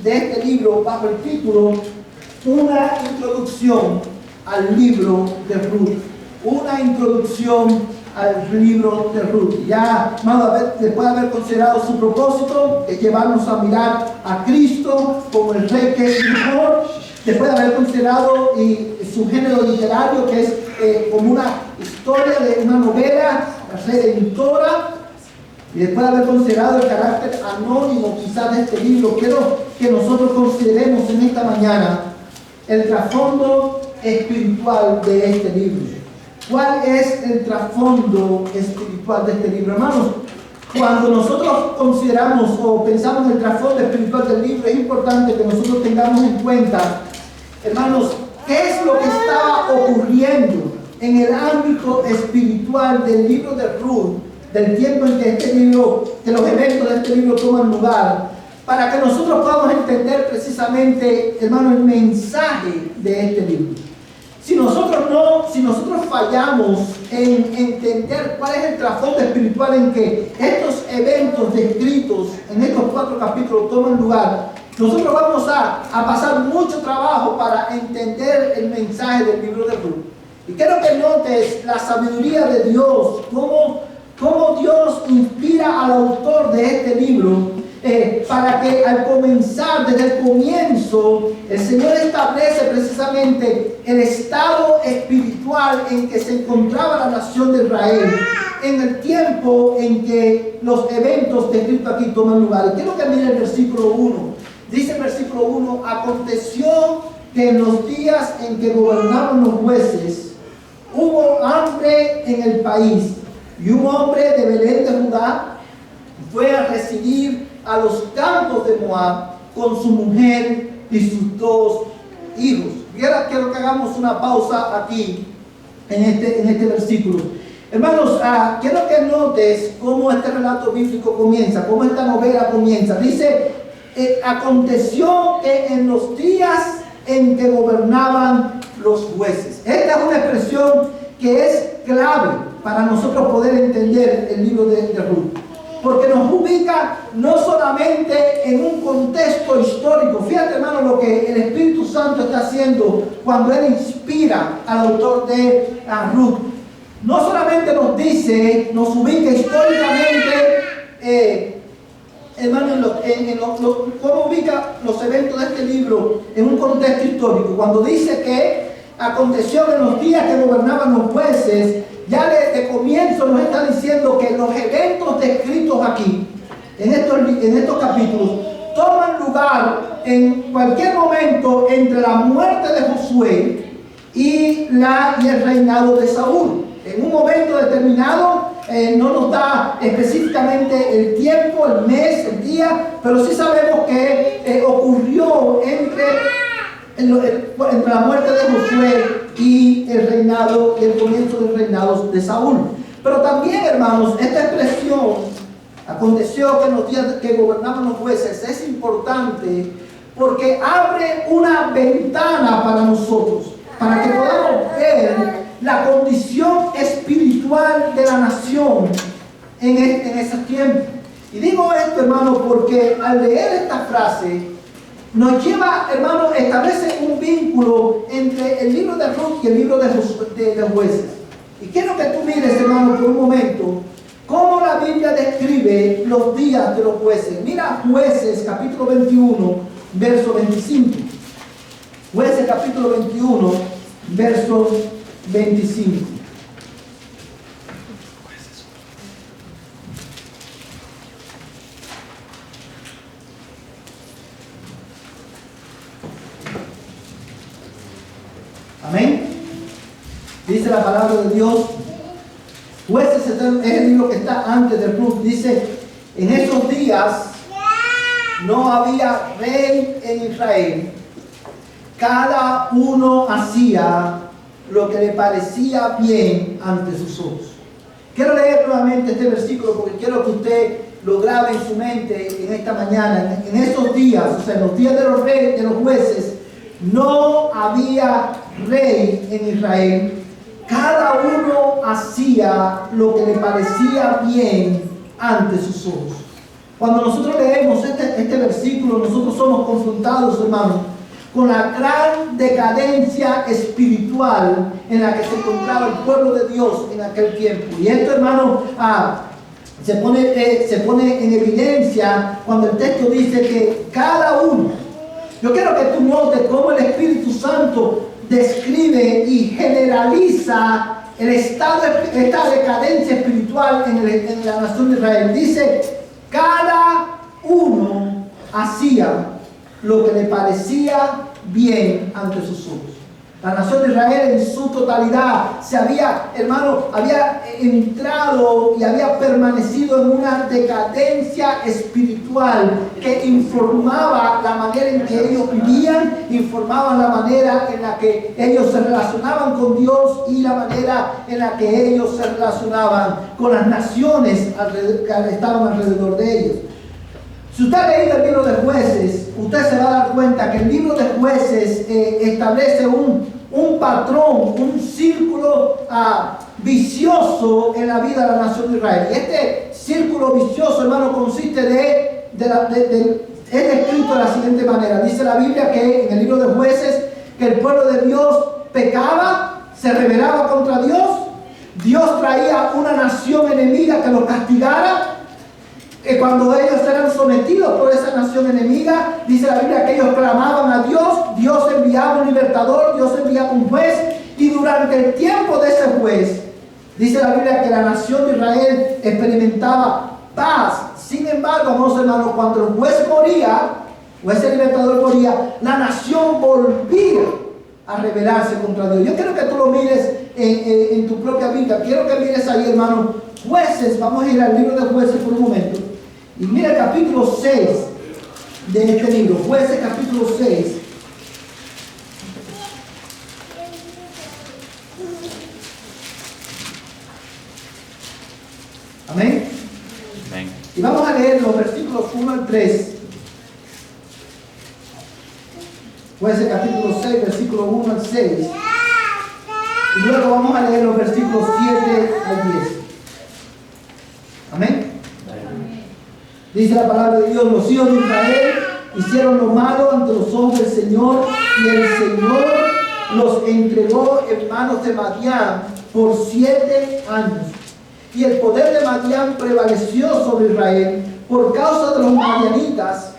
de este libro bajo el título Una introducción al libro de Ruth. Una introducción al libro de Ruth. Ya, hermano, después de haber considerado su propósito, es llevarnos a mirar a Cristo como el Rey que es mejor, después de haber considerado su género literario, que es como una historia de una novela redentora, y después de haber considerado el carácter anónimo quizás de este libro, quiero que nosotros consideremos en esta mañana el trasfondo espiritual de este libro. ¿Cuál es el trasfondo espiritual de este libro? Hermanos, cuando nosotros consideramos o pensamos en el trasfondo espiritual del libro, es importante que nosotros tengamos en cuenta, hermanos, qué es lo que estaba ocurriendo en el ámbito espiritual del libro de Ruth, del tiempo en que este libro, que los eventos de este libro toman lugar, para que nosotros podamos entender precisamente, hermano, el mensaje de este libro. Si nosotros fallamos en entender cuál es el trasfondo espiritual en que estos eventos descritos en estos 4 capítulos toman lugar, nosotros vamos a pasar mucho trabajo para entender el mensaje del libro de Ruth. Y quiero que notes la sabiduría de Dios, cómo Dios inspira al autor de este libro para que al comenzar, desde el comienzo, el Señor establece precisamente el estado espiritual en que se encontraba la nación de Israel en el tiempo en que los eventos descritos aquí toman lugar. Y quiero que miren el versículo 1. Dice el versículo 1: aconteció que en los días en que gobernaban los jueces, hubo hambre en el país, y un hombre de Belén de Judá fue a residir a los campos de Moab con su mujer y sus 2 hijos. Y ahora quiero que hagamos una pausa aquí en este versículo. Hermanos, quiero que notes cómo este relato bíblico comienza, cómo esta novela comienza. Dice, aconteció que en los días en que gobernaban los jueces. Esta es una expresión que es clave para nosotros poder entender el libro de Ruth, porque nos ubica no solamente en un contexto histórico. Fíjate, hermano, lo que el Espíritu Santo está haciendo cuando Él inspira al autor de Ruth. No solamente nos dice, nos ubica históricamente, hermano, cómo ubica los eventos de este libro en un contexto histórico. Cuando dice que aconteció en los días que gobernaban los jueces, ya de comienzo nos está diciendo que los eventos descritos aquí, en estos capítulos, toman lugar en cualquier momento entre la muerte de Josué y el reinado de Saúl. En un momento determinado, no nos da específicamente el tiempo, el mes, el día, pero sí sabemos que ocurrió entre la muerte de Josué y el reinado y el comienzo del reinado de Saúl. Pero también, hermanos, esta expresión, aconteció que en los días que gobernaban los jueces, es importante porque abre una ventana para nosotros, para que podamos ver la condición espiritual de la nación en ese tiempo. Y digo esto, hermano, porque al leer esta frase nos lleva, hermano, establece un vínculo entre el libro de Ruth y el libro de jueces. Y quiero que tú mires, hermano, por un momento, cómo la Biblia describe los días de los jueces. Mira Jueces, capítulo 21, verso 25. Jueces, capítulo 21, verso 25. Amén. Dice la palabra de Dios. Jueces es el libro que está antes de Ruth. Dice, en esos días no había rey en Israel. Cada uno hacía lo que le parecía bien ante sus ojos. Quiero leer nuevamente este versículo porque quiero que usted lo grabe en su mente en esta mañana. En esos días, o sea, en los días de los jueces, no había rey en Israel. Cada uno hacía lo que le parecía bien ante sus ojos. Cuando nosotros leemos este versículo, nosotros somos confrontados, hermanos, con la gran decadencia espiritual en la que se encontraba el pueblo de Dios en aquel tiempo. Y esto, hermano, se pone en evidencia cuando el texto dice que cada uno, yo quiero que tú notes cómo el Espíritu Santo describe y generaliza esta decadencia espiritual en la nación de Israel. Dice, cada uno hacía lo que le parecía bien ante sus ojos. La nación de Israel en su totalidad había entrado y había permanecido en una decadencia espiritual que informaba la manera en que ellos vivían, informaba la manera en la que ellos se relacionaban con Dios y la manera en la que ellos se relacionaban con las naciones que estaban alrededor de ellos. Si usted ha leído el libro de Jueces, usted se va a dar cuenta que el libro de Jueces establece un patrón, un círculo vicioso en la vida de la nación de Israel. Y este círculo vicioso, hermano, consiste es descrito de la siguiente manera. Dice la Biblia que en el libro de Jueces, que el pueblo de Dios pecaba, se rebelaba contra Dios, Dios traía una nación enemiga que los castigara. Cuando ellos eran sometidos por esa nación enemiga, dice la Biblia que ellos clamaban a Dios, Dios enviaba un libertador, Dios enviaba un juez, y durante el tiempo de ese juez, dice la Biblia que la nación de Israel experimentaba paz. Sin embargo, amados hermanos, cuando el juez moría, o ese libertador moría, la nación volvía a rebelarse contra Dios. Yo quiero que tú lo mires en tu propia Biblia. Quiero que mires ahí, hermano, Jueces. Vamos a ir al libro de Jueces por un momento. Y mira el capítulo 6 de este libro, Jueces capítulo 6. Amén. Amén. Y vamos a leer los versículos 1 al 3. Jueces capítulo 6, versículo 1 al 6. Y luego vamos a leer los versículos 7 al 10. Amén. Dice la palabra de Dios: los hijos de Israel hicieron lo malo ante los ojos del Señor, y el Señor los entregó en manos de Madián por 7 años. Y el poder de Madián prevaleció sobre Israel. Por causa de los madianitas,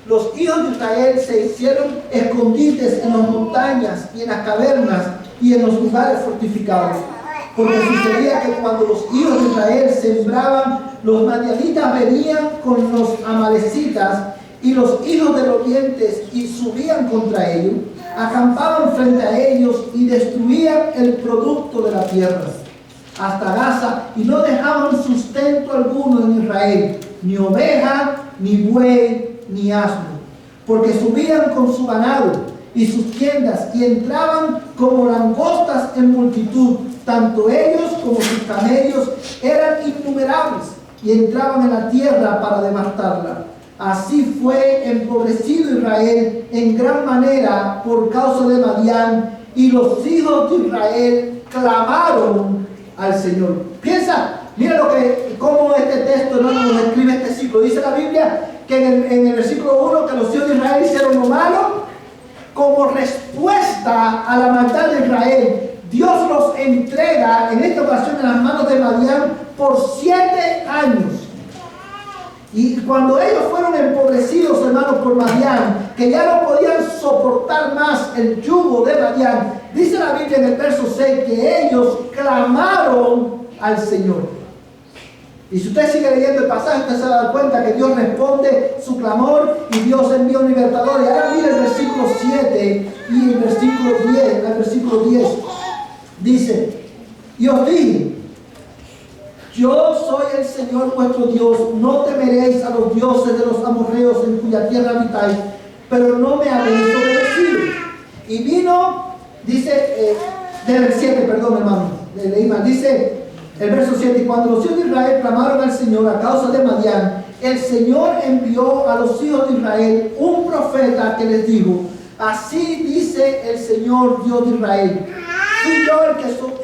los hijos de Israel se hicieron escondites en las montañas y en las cavernas y en los lugares fortificados. Porque sucedía que cuando los hijos de Israel sembraban, los madianitas venían con los amalecitas y los hijos del oriente y subían contra ellos, acampaban frente a ellos y destruían el producto de la tierra hasta Gaza, y no dejaban sustento alguno en Israel, ni oveja, ni buey, ni asno, porque subían con su ganado y sus tiendas y entraban como langostas en multitud. Tanto ellos como sus camellos eran innumerables y entraban en la tierra para devastarla. Así fue empobrecido Israel en gran manera por causa de Madián, y los hijos de Israel clamaron al Señor. Piensa, mira cómo este texto no nos describe este ciclo. Dice la Biblia que en el versículo 1 que los hijos de Israel hicieron lo malo. Como respuesta a la maldad de Israel, Dios los entrega en esta ocasión en las manos de Madián por 7 años. Y cuando ellos fueron empobrecidos, hermanos, por Madián, que ya no podían soportar más el yugo de Madián, dice la Biblia en el verso 6 que ellos clamaron al Señor. Y si usted sigue leyendo el pasaje, usted se va a dar cuenta que Dios responde su clamor y Dios envía un libertador. Y ahora mire el versículo 7 y el versículo 10, dice: y os dije, yo soy el Señor vuestro Dios, no temeréis a los dioses de los amorreos en cuya tierra habitáis, pero no me habéis obedecido. Y vino, dice, del 7, perdón, hermano, leí mal, dice el verso 7: y cuando los hijos de Israel clamaron al Señor a causa de Madián, el Señor envió a los hijos de Israel un profeta que les dijo: así dice el Señor Dios de Israel, fui yo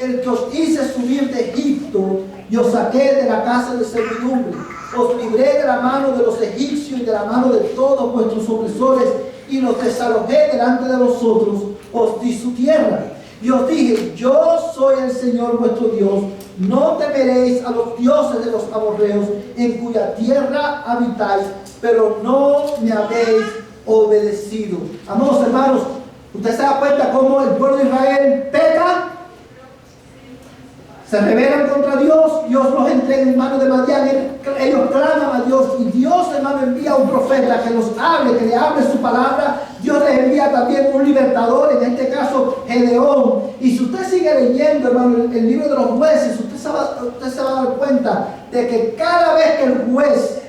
el que os hice subir de Egipto y os saqué de la casa de servidumbre. os libré de la mano de los egipcios y de la mano de todos vuestros opresores, y los desalojé delante de vosotros, os di su tierra. Y os dije, yo soy el Señor vuestro Dios, no temeréis a los dioses de los amorreos, en cuya tierra habitáis, pero no me habéis obedecido. Amados hermanos, ¿usted se da cuenta cómo el pueblo de Israel peca? Se rebelan contra Dios, Dios los entrega en manos de Madián, ellos claman a Dios y Dios, hermano, envía a un profeta que los hable, que le hable su palabra. Dios les envía también un libertador, en este caso Gedeón. Y si usted sigue leyendo, hermano, el libro de los jueces, usted se va a dar cuenta de que cada vez que el juez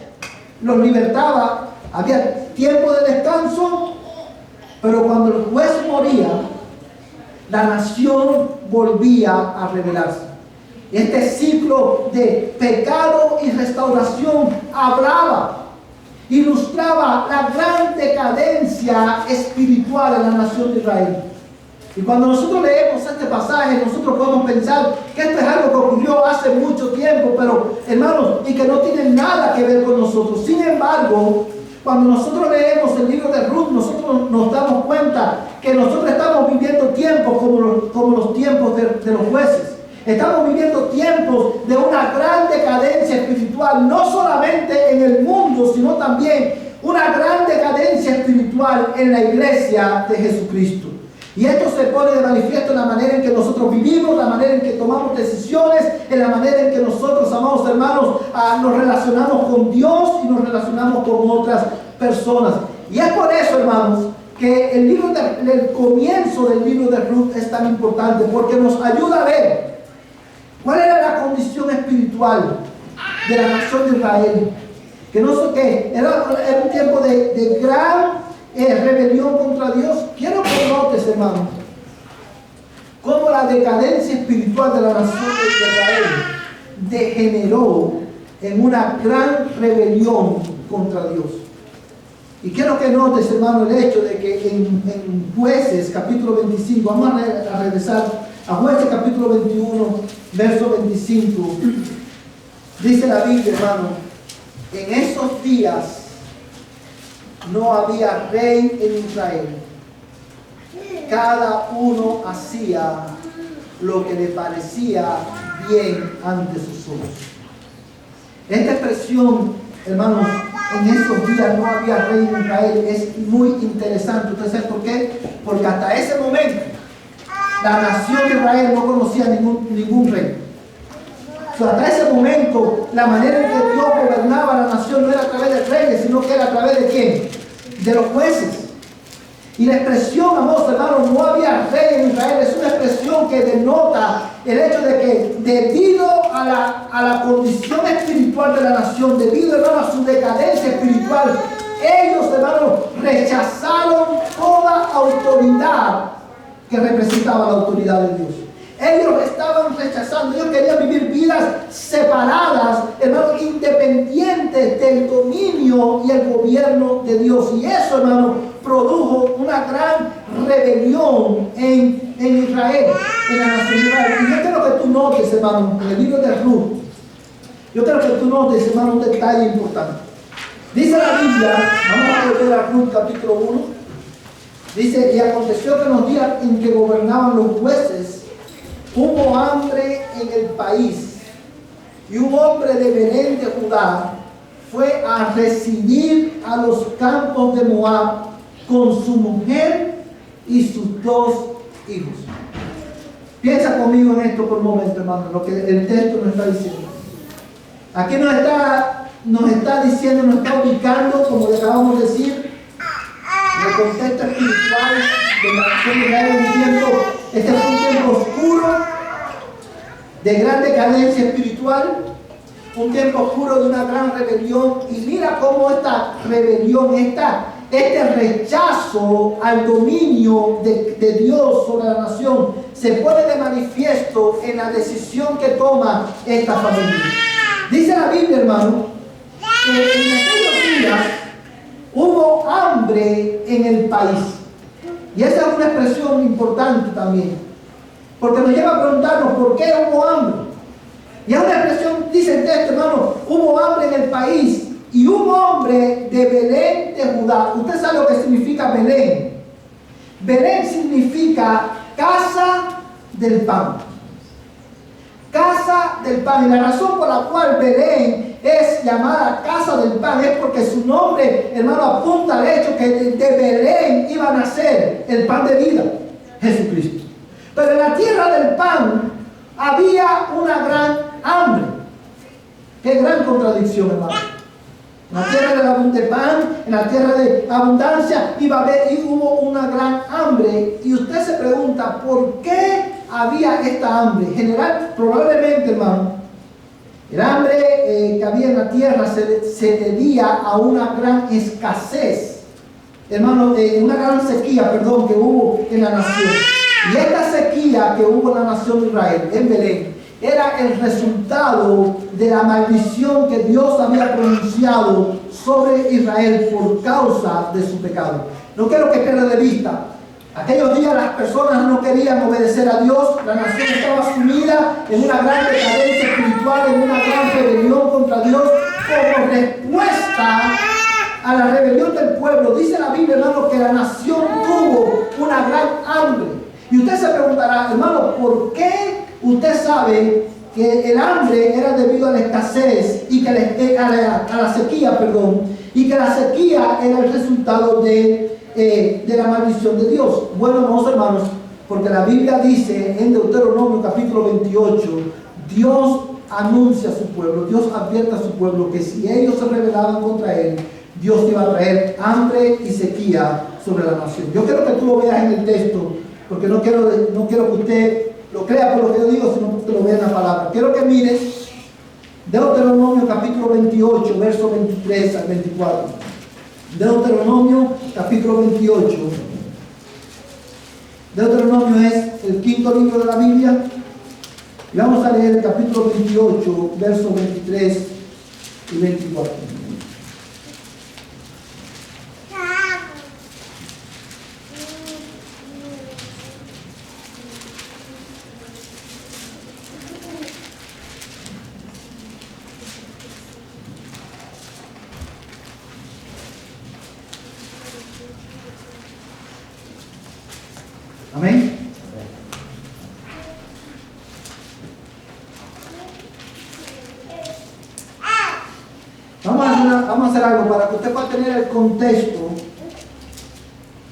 los libertaba, había tiempo de descanso, pero cuando el juez moría, la nación volvía a rebelarse. Este ciclo de pecado y restauración hablaba, ilustraba la gran decadencia espiritual en la nación de Israel. Y cuando nosotros leemos este pasaje, nosotros podemos pensar que esto es algo que ocurrió hace mucho tiempo, pero hermanos, y que no tiene nada que ver con nosotros. Sin embargo, cuando nosotros leemos el libro de Ruth, nosotros nos damos cuenta que nosotros estamos viviendo tiempos como los tiempos de los jueces. Estamos viviendo tiempos de una gran decadencia espiritual, no solamente en el mundo, sino también una gran decadencia espiritual en la iglesia de Jesucristo. Y esto se pone de manifiesto en la manera en que nosotros vivimos, la manera en que tomamos decisiones, en la manera en que nosotros, amados hermanos, nos relacionamos con Dios y nos relacionamos con otras personas. Y es por eso, hermanos, que el comienzo del libro de Ruth es tan importante, porque nos ayuda a ver cuál era la condición espiritual de la nación de Israel. Que no sé qué, era un tiempo de gran rebelión contra Dios. Quiero que notes, hermano, cómo la decadencia espiritual de la nación de Israel degeneró en una gran rebelión contra Dios. Y quiero que notes, hermano, el hecho de que en Jueces capítulo 25, vamos a regresar a Jueces capítulo 21, verso 25, dice la Biblia, hermano, en esos días no había rey en Israel. Cada uno hacía lo que le parecía bien ante sus ojos. Esta expresión, hermanos, en esos días no había rey en Israel, es muy interesante. ¿Usted sabe por qué? Porque hasta ese momento la nación de Israel no conocía ningún rey. Hasta ese momento, la manera en que Dios gobernaba la nación no era a través de reyes, sino que era a través de ¿quién? De los jueces. Y la expresión, amados hermanos, no había rey en Israel, es una expresión que denota el hecho de que debido a la condición espiritual de la nación, debido, hermano, a su decadencia espiritual, ellos, hermanos, rechazaron toda autoridad que representaba la autoridad de Dios. Ellos estaban rechazando, ellos querían vivir vidas separadas, hermanos, independientes del dominio y el gobierno de Dios. Y eso, hermano, produjo una gran rebelión en Israel, en la nación de Israel. Y yo quiero que tú notes, hermano, en el libro de Ruth, yo quiero que tú notes, hermano, un detalle importante. Dice la Biblia, vamos a volver a Ruth capítulo 1, dice, y aconteció que en los días en que gobernaban los jueces, hubo hambre en el país, y un hombre de Belén de Judá fue a residir a los campos de Moab con su mujer y sus 2 hijos. Piensa conmigo en esto por un momento, hermano, lo que el texto nos está diciendo. Aquí nos está diciendo, nos está ubicando, como le acabamos de decir, el contexto espiritual de la nación de Israel, diciendo, este fue un tiempo oscuro, de gran decadencia espiritual, un tiempo oscuro de una gran rebelión. Y mira cómo esta rebelión, este rechazo al dominio de Dios sobre la nación se pone de manifiesto en la decisión que toma esta familia. Dice la Biblia, hermano, que en aquellos días hubo hambre en el país. Y esa es una expresión importante también, porque nos lleva a preguntarnos por qué hubo hambre. Y es una expresión, dice el texto, hermano, hubo hambre en el país y un hombre de Belén de Judá. Usted sabe lo que significa Belén. Belén significa casa del pan. Casa del pan. Y la razón por la cual Belén es llamada casa del pan es porque su nombre, hermano, apunta al hecho que de Belén iba a nacer el pan de vida, Jesucristo. Pero en la tierra del pan había una gran hambre. Qué gran contradicción, hermano. En la tierra de pan, en la tierra de abundancia, iba a haber y hubo una gran hambre. Y usted se pregunta, ¿por qué había esta hambre? General, probablemente, hermano, el hambre que había en la tierra se debía a una gran escasez, hermano, una gran sequía, perdón, que hubo en la nación. Y esta sequía que hubo en la nación de Israel, en Belén, era el resultado de la maldición que Dios había pronunciado sobre Israel por causa de su pecado. No quiero que pierda de vista. Aquellos días las personas no querían obedecer a Dios, la nación estaba sumida en una gran decadencia espiritual, en una gran rebelión contra Dios. Como respuesta a la rebelión del pueblo, dice la Biblia, hermano, que la nación tuvo una gran hambre. Y usted se preguntará, hermano, ¿por qué usted sabe que el hambre era debido a la escasez y que a la sequía, perdón, y que la sequía era el resultado de la maldición de Dios? Bueno, amados hermanos, porque la Biblia dice en Deuteronomio capítulo 28, Dios anuncia a su pueblo, Dios advierte a su pueblo que si ellos se rebelaban contra él, Dios iba a traer hambre y sequía sobre la nación. Yo quiero que tú lo veas en el texto, porque no quiero que usted lo crea por lo que yo digo, sino que lo vea en la palabra. Quiero que mires Deuteronomio capítulo 28, verso 23 al 24. Deuteronomio capítulo 28. Deuteronomio es el quinto libro de la Biblia. Y vamos a leer el capítulo 28, versos 23 y 24. Amén. Vamos a hacer algo para que usted pueda tener el contexto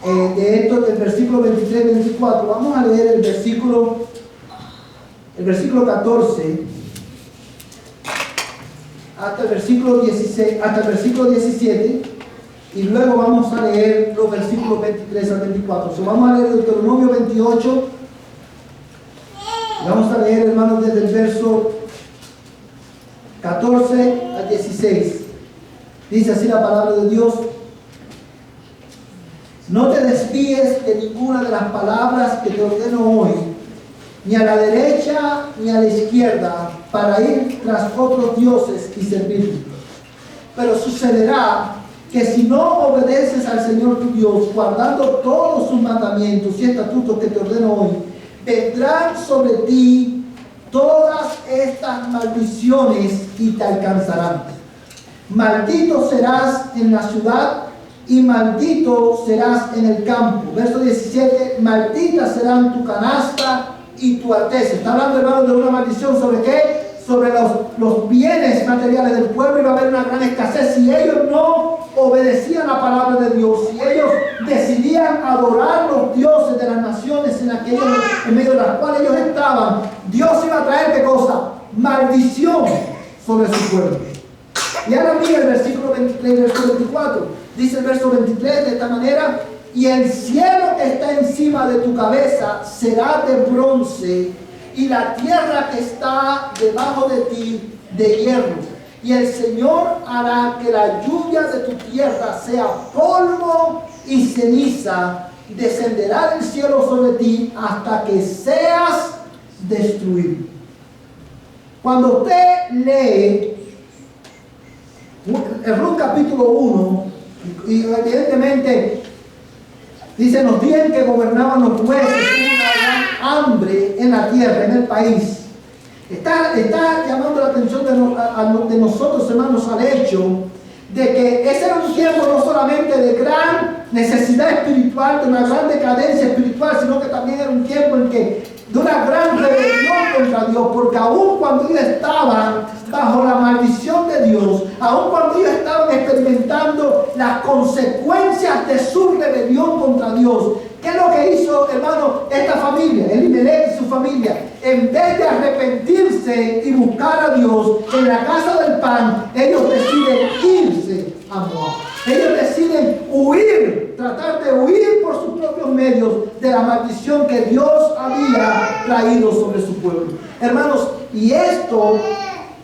de esto, del versículo 23 y 24. Vamos a leer el versículo 14 hasta el versículo 16, hasta el versículo 17. Y luego vamos a leer los versículos 23 al 24. Vamos a leer Deuteronomio 28. Vamos a leer, hermanos, desde el verso 14 al 16. Dice así la palabra de Dios: no te desvíes de ninguna de las palabras que te ordeno hoy, ni a la derecha ni a la izquierda, para ir tras otros dioses y servirlos. Pero sucederá que si no obedeces al Señor tu Dios, guardando todos sus mandamientos y estatutos que te ordeno hoy, vendrán sobre ti todas estas maldiciones y te alcanzarán. Maldito serás en la ciudad y maldito serás en el campo. Verso 17, malditas serán tu canasta y tu arteza. Está hablando, hermano, de una maldición. ¿Sobre qué? Sobre los bienes materiales del pueblo. Iba a haber una gran escasez si ellos no obedecían la palabra de Dios, si ellos decidían adorar los dioses de las naciones en medio de las cuales ellos estaban. Dios iba a traer, ¿qué cosa? Maldición sobre su pueblo. Y ahora mira el versículo 23 y el verso 24. Dice el verso 23 de esta manera: y el cielo que está encima de tu cabeza será de bronce, y la tierra que está debajo de ti de hierro. Y el Señor hará que la lluvia de tu tierra sea polvo y ceniza. Descenderá del cielo sobre ti hasta que seas destruido. Cuando usted lee el Ruth capítulo 1, y evidentemente dice: en los días en que gobernaban los jueces, hubo una gran hambre en la tierra, en el país. Está llamando la atención de nosotros, hermanos, al hecho de que ese era un tiempo no solamente de gran necesidad espiritual, de una gran decadencia espiritual, sino que también era un tiempo en que de una gran rebelión contra Dios, porque aun cuando ellos estaban bajo la maldición de Dios, aun cuando ellos estaban experimentando las consecuencias de su rebelión contra Dios, ¿qué es lo que hizo, hermano, esta familia, Elimelech y su familia? En vez de arrepentirse y buscar a Dios en la casa del pan, ellos deciden irse a Moab. Ellos deciden huir, tratar de huir por sus propios medios de la maldición que Dios había traído sobre su pueblo. Hermanos, y esto,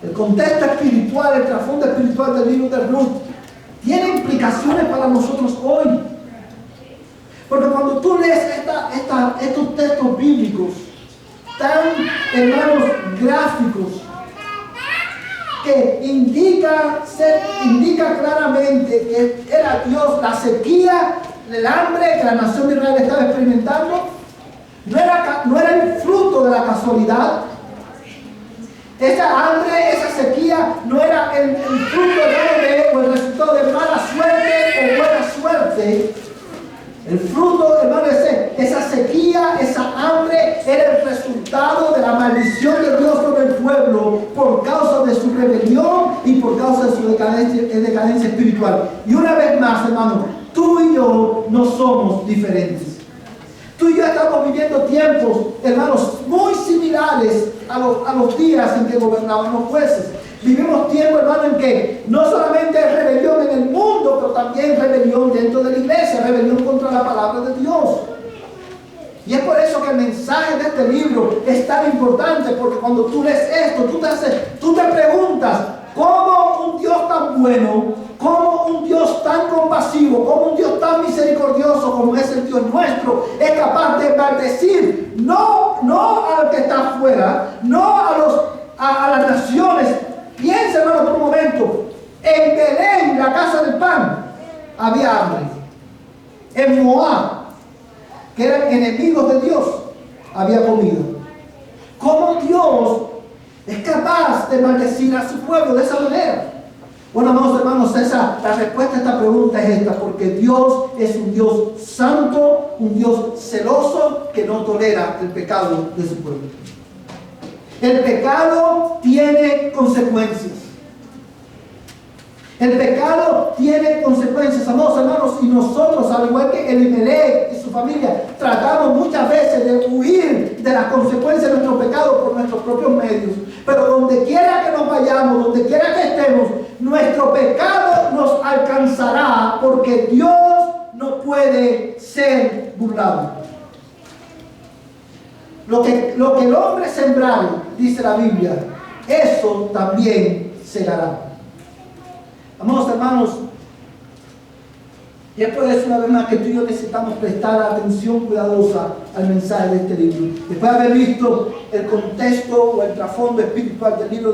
el contexto espiritual, el trasfondo espiritual del libro de Ruth, tiene implicaciones para nosotros hoy. Porque cuando tú lees estos textos bíblicos, tan, hermanos, gráficos, que indica claramente que era Dios, la sequía, el hambre que la nación de Israel estaba experimentando, no era el fruto de la casualidad. Esa hambre, esa sequía, no era el fruto o el resultado de mala suerte o buena suerte. El fruto, hermano, esa sequía, esa hambre, era el resultado de la maldición de Dios sobre el pueblo por causa de su rebelión y por causa de su decadencia espiritual. Y una vez más, hermano, tú y yo no somos diferentes. Tú y yo estamos viviendo tiempos, hermanos, muy similares a los días en que gobernaban los jueces. Vivimos tiempo, hermano, en que no solamente hay rebelión en el mundo, pero también rebelión dentro de la iglesia, rebelión contra la palabra de Dios. Y es por eso que el mensaje de este libro es tan importante, porque cuando tú lees esto, tú te preguntas, ¿cómo un Dios tan bueno, cómo un Dios tan compasivo, cómo un Dios tan misericordioso como es el Dios nuestro, es capaz de maldecir, no al que está afuera, no a las naciones? Piensa, hermano, por un momento. En Belén, la casa del pan, había hambre. En Moab, que eran enemigos de Dios, había comida. ¿Cómo Dios es capaz de maldecir a su pueblo de esa manera? Bueno, amados hermanos, la respuesta a esta pregunta es esta: porque Dios es un Dios santo, un Dios celoso, que no tolera el pecado de su pueblo. El pecado tiene consecuencias. El pecado tiene consecuencias, amados hermanos, y nosotros, al igual que Elimelech y su familia, tratamos muchas veces de huir de las consecuencias de nuestro pecado por nuestros propios medios. Pero donde quiera que nos vayamos, donde quiera que estemos, nuestro pecado nos alcanzará, porque Dios no puede ser burlado. Lo que el hombre sembrare, dice la Biblia, eso también segará. Amados hermanos, y es por eso una vez más que tú y yo necesitamos prestar atención cuidadosa al mensaje de este libro. Después de haber visto el contexto o el trasfondo espiritual del libro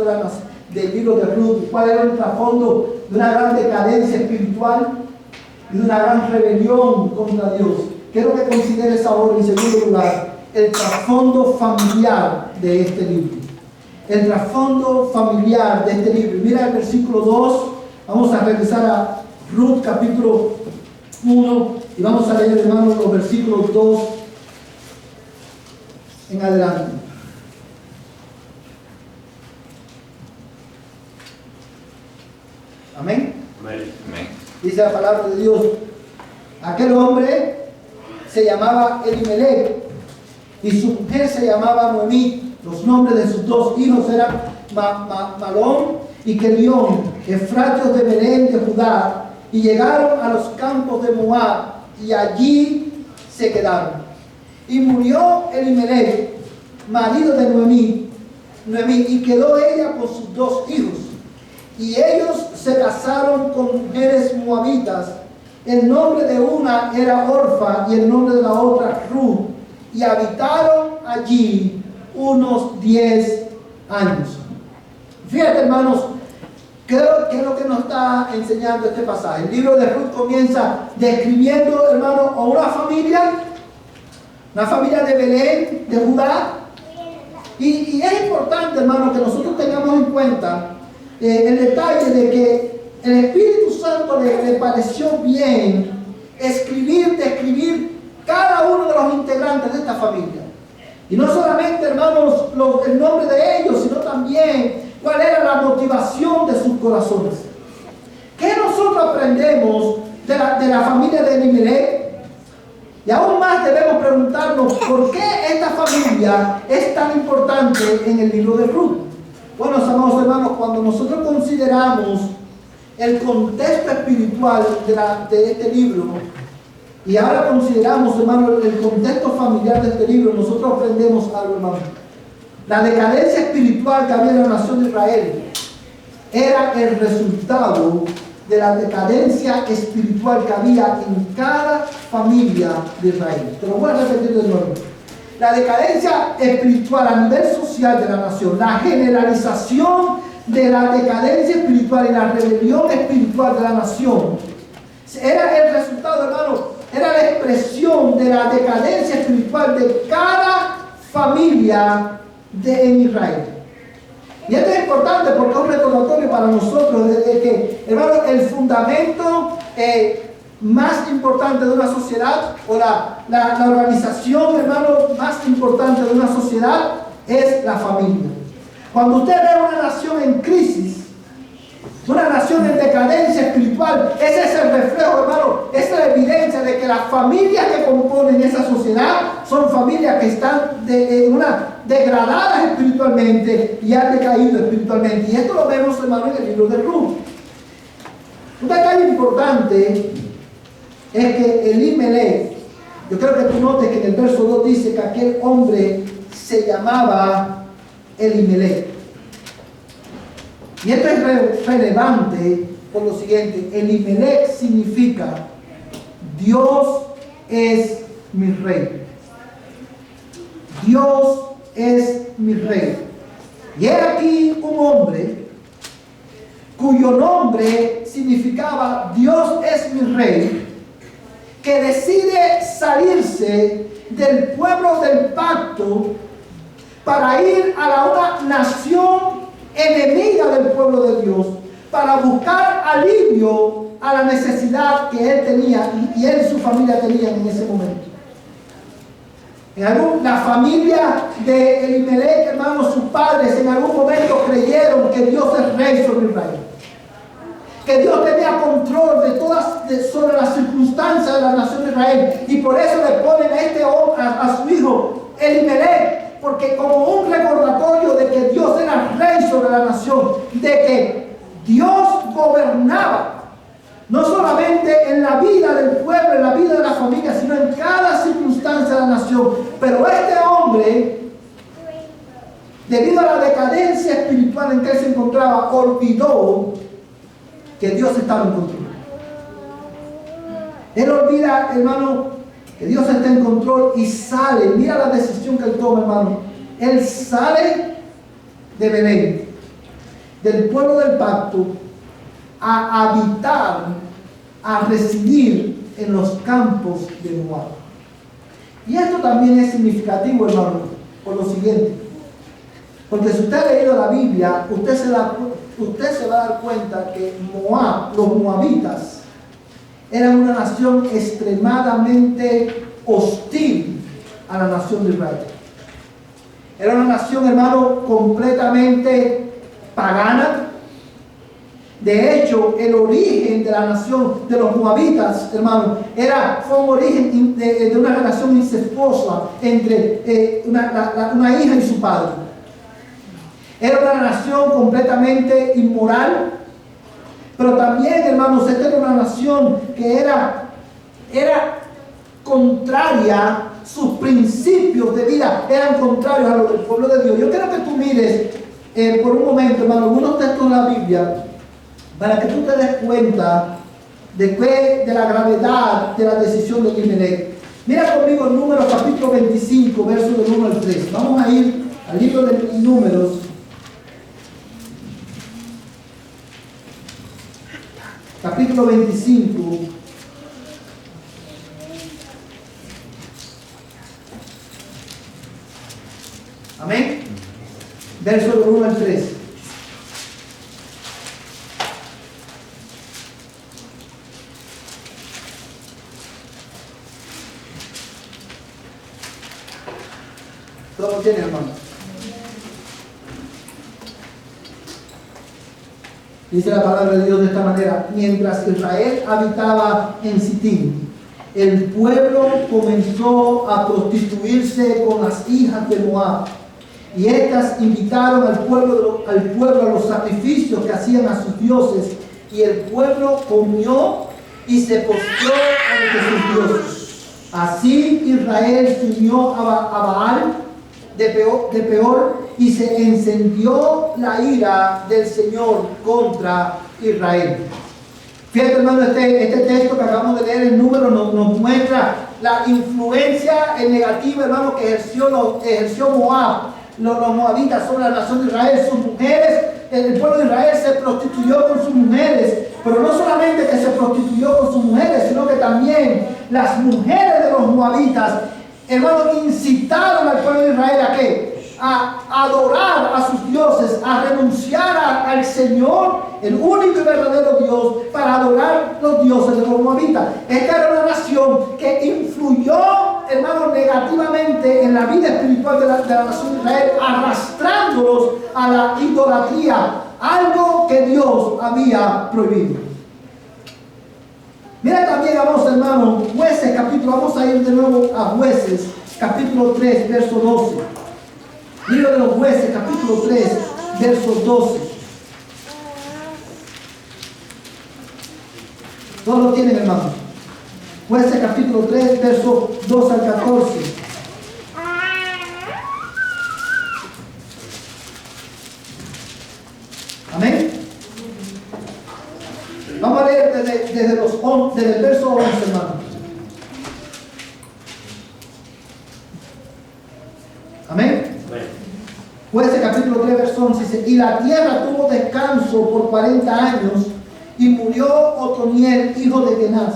de Ruth, cuál era el trasfondo de una gran decadencia espiritual y de una gran rebelión contra Dios, quiero que consideres ahora, en segundo lugar, el trasfondo familiar de este libro. El trasfondo familiar de este libro. Mira el versículo 2. Vamos a regresar a Ruth capítulo 1 y vamos a leer, hermanos, los versículos 2 en adelante. Amén. Amén. Dice la palabra de Dios: aquel hombre se llamaba Elimelech y su mujer se llamaba Noemí. Los nombres de sus dos hijos eran Malón y Kelión, efratios de Belén de Judá, y llegaron a los campos de Moab y allí se quedaron. Y murió Elimelech, marido de Noemí, y quedó ella con sus dos hijos. Y ellos se casaron con mujeres moabitas. El nombre de una era Orfa y el nombre de la otra Ruth, y habitaron allí unos 10 años. Fíjate, hermanos, ¿qué es lo que nos está enseñando este pasaje? El libro de Ruth comienza describiendo, hermano, a una familia de Belén, de Judá, Y es importante, hermano, que nosotros tengamos en cuenta el detalle de que el Espíritu Santo le pareció bien describir cada uno de los integrantes de esta familia. Y no solamente, hermanos, el nombre de ellos, sino también cuál era la motivación de sus corazones. ¿Qué nosotros aprendemos de la familia de Elimelech? Y aún más debemos preguntarnos por qué esta familia es tan importante en el libro de Ruth. Bueno, amados hermanos, cuando nosotros consideramos el contexto espiritual de este libro, y ahora consideramos, hermano, el contexto familiar de este libro, nosotros aprendemos algo, hermano. La decadencia espiritual que había en la nación de Israel era el resultado de la decadencia espiritual que había en cada familia de Israel. Te lo voy a repetir de nuevo. La decadencia espiritual a nivel social de la nación, la generalización de la decadencia espiritual y la rebelión espiritual de la nación, era el resultado, hermano, era la expresión de la decadencia espiritual de cada familia en Israel. Y esto es importante porque es un recordatorio para nosotros de que, hermano, el fundamento más importante de una sociedad, o la organización, hermano, más importante de una sociedad es la familia. Cuando usted ve una nación en crisis, una nación en decadencia espiritual, ese es el reflejo, hermano, esa es la evidencia de que las familias que componen esa sociedad son familias que están degradadas espiritualmente y han decaído espiritualmente. Y esto lo vemos, hermano, en el libro de Ruth. Un detalle importante es que Elimelech, yo creo que tú notes que en el verso 2 dice que aquel hombre se llamaba Elimelech. Y esto es relevante por lo siguiente: Elimelech significa Dios es mi rey. Dios es mi rey. Y era aquí un hombre cuyo nombre significaba Dios es mi rey, que decide salirse del pueblo del pacto para ir a una nación enemiga del pueblo de Dios, para buscar alivio a la necesidad que él tenía y él y su familia tenían en ese momento. La familia de Elimelech, hermanos, sus padres en algún momento creyeron que Dios es rey sobre Israel, que Dios tenía control sobre las circunstancias de la nación de Israel, y por eso le ponen a su hijo Elimelech, porque como un recordatorio de que Dios era rey sobre la nación, de que Dios gobernaba no solamente en la vida del pueblo, en la vida de la familia, sino en cada circunstancia de la nación. Pero este hombre, debido a la decadencia espiritual en que él se encontraba, olvidó que Dios estaba en control. Él olvida, hermano, que Dios está en control y sale. Mira la decisión que él toma, hermano. Él sale de Belén, del pueblo del pacto, a habitar, a residir en los campos de Moab. Y esto también es significativo, hermano, por lo siguiente. Porque si usted ha leído la Biblia, usted se va a dar cuenta que Moab, los moabitas, eran una nación extremadamente hostil a la nación de Israel. Era una nación, hermano, completamente pagana. De hecho, el origen de la nación de los moabitas, hermano, fue un origen de una relación incestuosa entre una hija y su padre. Era una nación completamente inmoral. Pero también, hermanos, esta era una nación que era contraria, sus principios de vida eran contrarios a los del pueblo de Dios. Yo quiero que tú mires por un momento, hermano, algunos textos de la Biblia, para que tú te des cuenta de la gravedad de la decisión de Elimelech. Mira conmigo en Números capítulo 25, versos del 1 al 3. Vamos a ir al libro de Números. Capítulo 25. Amén. verso del 1 al 3. ¿Todo tiene, hermano? Dice la palabra de Dios de esta manera: mientras Israel habitaba en Sitín, el pueblo comenzó a prostituirse con las hijas de Moab, y estas invitaron al pueblo a los sacrificios que hacían a sus dioses, y el pueblo comió y se postró ante sus dioses. Así Israel se unió a Baal de Peor, y se encendió la ira del Señor contra Israel. Fíjate, hermano, este texto que acabamos de leer, el número, nos muestra la influencia negativa, hermano, que ejerció Moab, los moabitas sobre la nación de Israel. Sus mujeres, el pueblo de Israel se prostituyó con sus mujeres, pero no solamente que se prostituyó con sus mujeres, sino que también las mujeres de los moabitas, hermano, incitaron al pueblo de Israel ¿a qué? A adorar a sus dioses, a renunciar al Señor, el único y verdadero Dios, para adorar los dioses de los moabitas. Esta era una nación que influyó, hermano, negativamente en la vida espiritual de la nación de Israel, arrastrándolos a la idolatría, algo que Dios había prohibido. Mira también, vamos, hermano, Jueces capítulo, vamos a ir de nuevo a Jueces capítulo 3, verso 12. Libro de los Jueces capítulo 3, verso 12. Todos lo tienen, hermano. Jueces capítulo 3, verso 2 al 14. Amén. Vamos a leer desde el verso 11, hermano. Amén. Jueces capítulo 3, verso 11 dice: y la tierra tuvo descanso por 40 años, y murió Otoniel, hijo de Kenaz.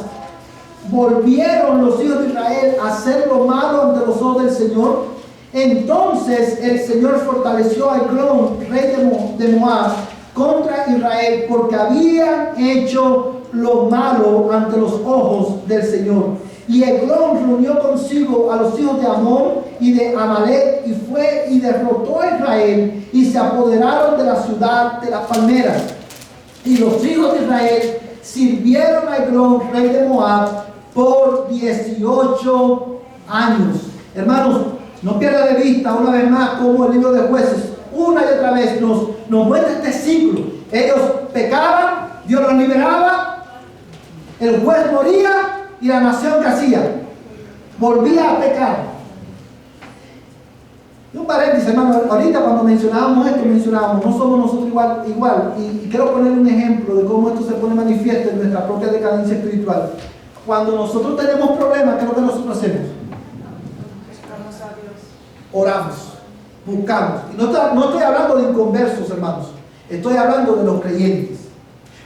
Volvieron los hijos de Israel a hacer lo malo ante los ojos del Señor. Entonces el Señor fortaleció a Eglón, rey de Moab, contra Israel, porque habían hecho lo malo ante los ojos del Señor. Y Eglón reunió consigo a los hijos de Amón y de Amalek, y fue y derrotó a Israel, y se apoderaron de la ciudad de las palmeras. Y los hijos de Israel sirvieron a Eglón, rey de Moab, por 18 años. Hermanos, no pierda de vista una vez más cómo el libro de Jueces una y otra vez nos muestra este ciclo. Ellos pecaban, Dios los liberaba, el juez moría, y la nación que hacía, volvía a pecar. Y un paréntesis, hermano, ahorita cuando mencionábamos esto, no somos nosotros igual, y quiero poner un ejemplo de cómo esto se pone manifiesto en nuestra propia decadencia espiritual. Cuando nosotros tenemos problemas, ¿qué es lo que nosotros hacemos? Buscamos a Dios. Oramos, buscamos. Y no estoy hablando de inconversos, hermanos, estoy hablando de los creyentes.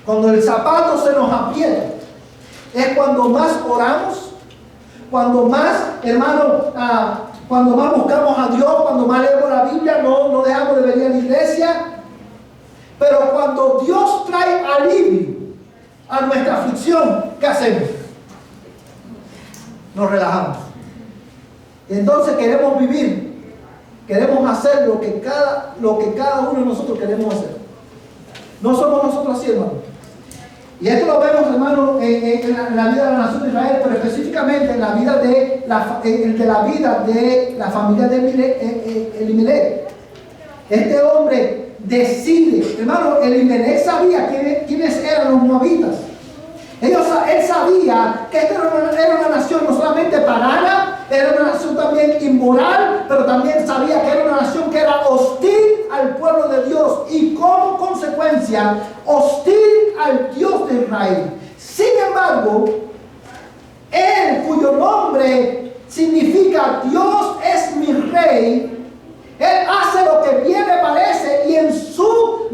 Cuando el zapato se nos aprieta, es cuando más oramos, cuando más, hermano, cuando más buscamos a Dios, cuando más leemos la Biblia, no dejamos de venir a la iglesia. Pero cuando Dios trae alivio a nuestra aflicción, ¿qué hacemos? Nos relajamos. Entonces queremos vivir, queremos hacer lo que cada uno de nosotros queremos hacer. No somos nosotros así, hermano. Y esto lo vemos, hermano, en la vida de la nación de Israel, pero específicamente en la vida de la familia de Elimelech. Este hombre decide, hermano, Elimelech sabía quiénes eran los moabitas. Él sabía que esta era una nación no solamente pagana, era una nación también inmoral, pero también sabía que era una nación que era hostil al pueblo de Dios y como consecuencia hostil al Dios de Israel. Sin embargo, él, cuyo nombre significa Dios es mi rey, él hace lo que bien le parece, y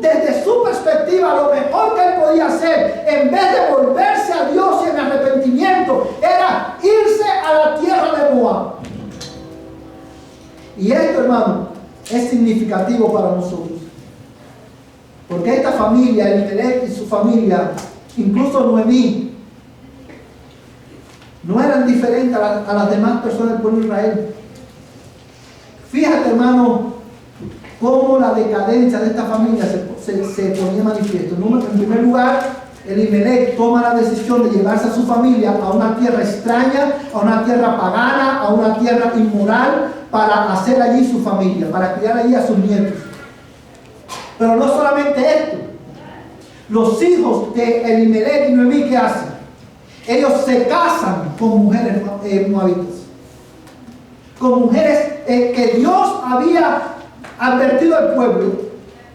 desde su perspectiva lo mejor que él podía hacer, en vez de volverse a Dios y en arrepentimiento, era irse a la tierra de Moab. Y esto, hermano, es significativo para nosotros. Porque esta familia, Elimelech y su familia, incluso Noemí, no eran diferentes a las demás personas del pueblo de Israel. Fíjate, hermano, cómo la decadencia de esta familia se ponía manifiesto. En primer lugar, Elimelech toma la decisión de llevarse a su familia a una tierra extraña, a una tierra pagana, a una tierra inmoral, para hacer allí su familia, para criar allí a sus nietos. Pero no solamente esto. Los hijos de Elimelech y Noemí, ¿qué hacen? Ellos se casan con mujeres moabitas. Con mujeres que Dios había advertido al pueblo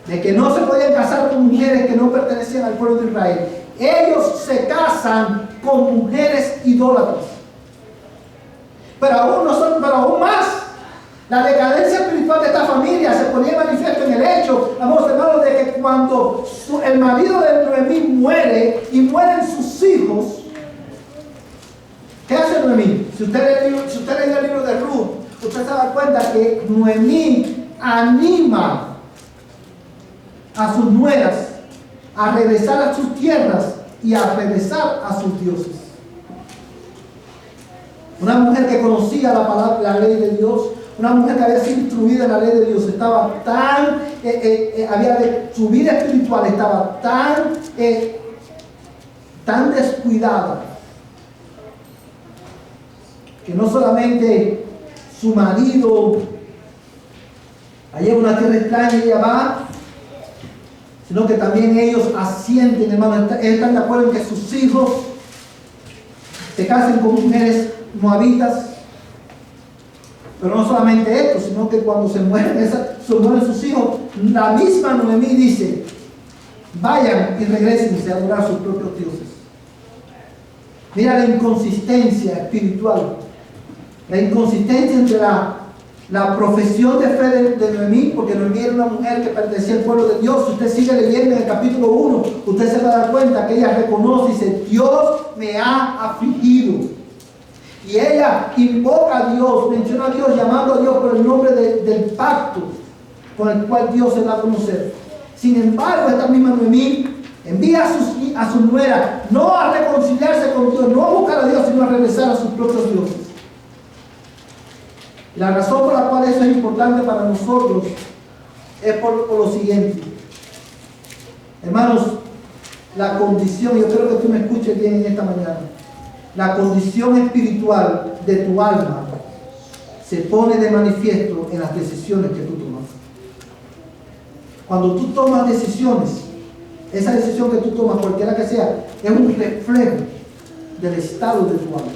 de que no se podían casar con mujeres que no pertenecían al pueblo de Israel. Ellos se casan con mujeres idólatras. Pero aún más, la decadencia espiritual de esta familia se ponía manifiesto en el hecho, amados hermanos, de que cuando el marido de Noemí muere y mueren sus hijos, ¿qué hace Noemí? Si usted lee el libro de Ruth, usted se da cuenta que Noemí anima a sus nueras a regresar a sus tierras y a regresar a sus dioses. Una mujer que conocía la ley de Dios, una mujer que había sido instruida en la ley de Dios, estaba tan, su vida espiritual estaba tan descuidada, que no solamente su marido allá en una tierra extraña y ella va, sino que también ellos asienten, hermano, están de acuerdo en que sus hijos se casen con mujeres moabitas. Pero no solamente esto, sino que cuando se mueren sus hijos, la misma Noemí dice: vayan y regresense a adorar a sus propios dioses. Mira la inconsistencia espiritual, la inconsistencia entre la profesión de fe de Noemí, porque Noemí era una mujer que pertenecía al pueblo de Dios. Si usted sigue leyendo en el capítulo 1, usted se va a dar cuenta que ella reconoce y dice: Dios me ha afligido. Y ella invoca a Dios, menciona a Dios, llamando a Dios por el nombre del pacto con el cual Dios se da a conocer. Sin embargo, esta misma Noemí envía a su nuera no a reconciliarse con Dios, no a buscar a Dios, sino a regresar a sus propios dioses. La razón por la cual eso es importante para nosotros es por lo siguiente. Hermanos, la condición, yo creo que tú me escuches bien en esta mañana, la condición espiritual de tu alma se pone de manifiesto en las decisiones que tú tomas. Cuando tú tomas decisiones, esa decisión que tú tomas, cualquiera que sea, es un reflejo del estado de tu alma.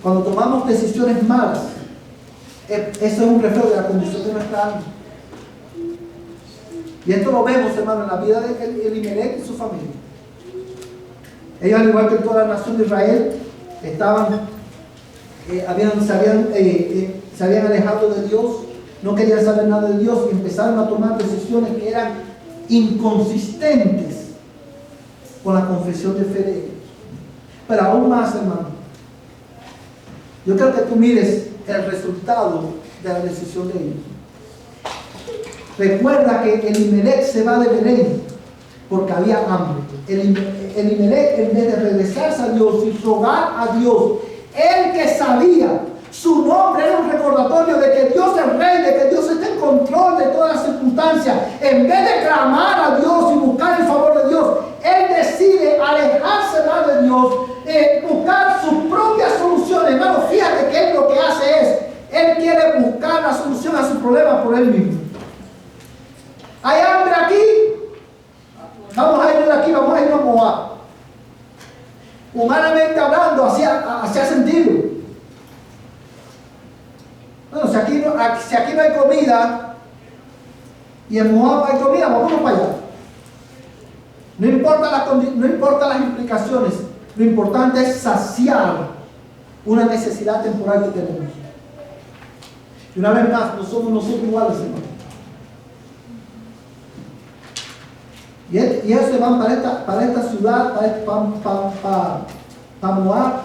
Cuando tomamos decisiones malas, eso es un reflejo de la condición de nuestra alma. Y esto lo vemos, hermano, en la vida de Elimelech y su familia. Ellos, al igual que toda la nación de Israel, se habían alejado de Dios, no querían saber nada de Dios y empezaron a tomar decisiones que eran inconsistentes con la confesión de fe de ellos. Pero aún más, hermano, yo creo que tú mires el resultado de la decisión de ellos. Recuerda que Elimelech se va de Belén porque había hambre. Elimelech, en vez de regresarse a Dios y rogar a Dios, él que sabía, su nombre era un recordatorio de que Dios es rey, de que Dios está en control de todas las circunstancias. En vez de clamar a Dios y buscar el favor de Dios, él decide alejarse de Dios, buscar sus propias soluciones. Hermano, fíjate que él lo que hace es, él quiere buscar la solución a su problema por él mismo. ¿Hay hambre aquí? Vamos a ir de aquí, vamos a ir a Moab. Humanamente hablando, hacía sentido. Bueno, si aquí no hay comida y en Moab hay comida, vamos para allá. No importa las implicaciones, lo importante es saciar una necesidad temporal que tenemos. Y una vez más, no somos nosotros iguales, hermano. Y ellos se van para esta ciudad, para Moab.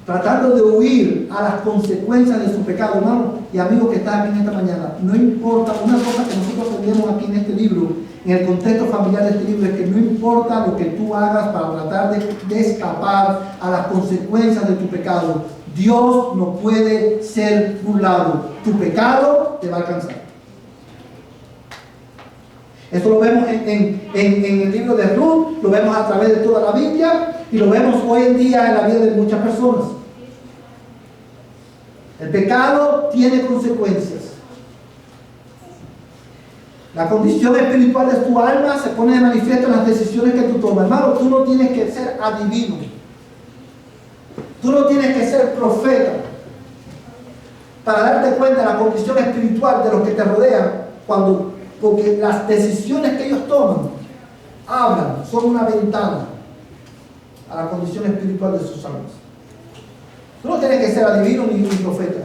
tratando de huir a las consecuencias de su pecado, hermano y amigo que está aquí en esta mañana. No importa, una cosa que nosotros aprendemos aquí en este libro, en el contexto familiar de este libro, es que no importa lo que tú hagas para tratar de escapar a las consecuencias de tu pecado, Dios no puede ser burlado. Tu pecado te va a alcanzar. Esto lo vemos en el libro de Ruth, lo vemos a través de toda la Biblia y lo vemos hoy en día en la vida de muchas personas. El pecado tiene consecuencias. La condición espiritual de tu alma se pone de manifiesto en las decisiones que tú tomas. Hermano, tú no tienes que ser adivino. Tú no tienes que ser profeta para darte cuenta de la condición espiritual de los que te rodean, porque las decisiones que ellos toman hablan, son una ventana a la condición espiritual de sus almas. Tú no tienes que ser adivino ni profeta.